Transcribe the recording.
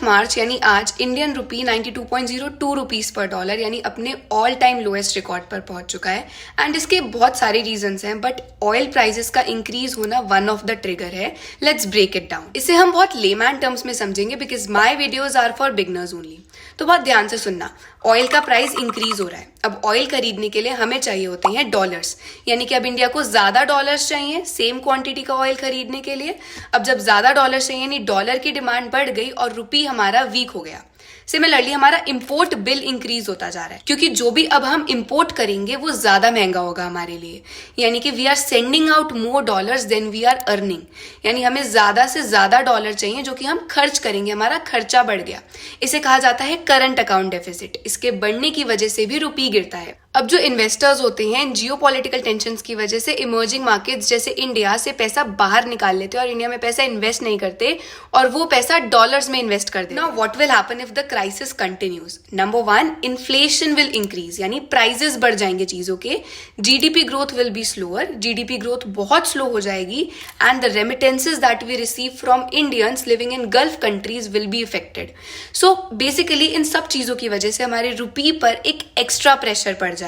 मार्च यानी आज Indian rupee 92.02 rupees पर डॉलर यानी अपने ऑल टाइम लोएस्ट रिकॉर्ड पर पहुंच चुका है। एंड इसके बहुत सारे रीजंस हैं, बट ऑयल प्राइसेस का इंक्रीज होना वन ऑफ द ट्रिगर है। Let's break it down. इसे हम बहुत लेमैन टर्म्स में समझेंगे because my videos are for beginners only. तो बहुत ध्यान से सुनना। ऑयल का प्राइस इंक्रीज हो रहा है। अब ऑयल खरीदने के लिए हमें चाहिए होते हैं डॉलर्स, यानी कि अब इंडिया को ज्यादा डॉलर्स चाहिए सेम क्वांटिटी का ऑयल खरीदने के लिए। अब जब ज्यादा डॉलर्स चाहिए यानी डॉलर की डिमांड बढ़ गई और रुपी हमारा वीक हो गया। सिमिलरली हमारा इंपोर्ट बिल इंक्रीज होता जा रहा है, क्योंकि जो भी अब हम इंपोर्ट करेंगे वो ज्यादा महंगा होगा हमारे लिए। यानी कि we are sending out more dollars than we are earning, यानी हमें ज्यादा से ज्यादा डॉलर चाहिए जो कि हम खर्च करेंगे, हमारा खर्चा बढ़ गया। इसे कहा जाता है करंट अकाउंट डेफिसिट। इसके बढ़ने की वजह से भी रुपी गिरता है। अब जो इन्वेस्टर्स होते हैं जियोपॉलिटिकल टेंशंस की वजह से इमर्जिंग मार्केट्स जैसे इंडिया से पैसा बाहर निकाल लेते हैं और इंडिया में पैसा इन्वेस्ट नहीं करते और वो पैसा डॉलर्स में इन्वेस्ट कर देते हैं। Now what will happen if the crisis continues? Number 1, inflation will increase, यानी प्राइसेस बढ़ जाएंगे चीजों के। GDP growth will be slower, GDP growth बहुत स्लो हो जाएगी। And the remittances that we receive from Indians living in Gulf countries will be affected. So basically इन सब चीजों की वजह से हमारे रुपी पर एक एक्स्ट्रा प्रेशर पड़ जाएगा।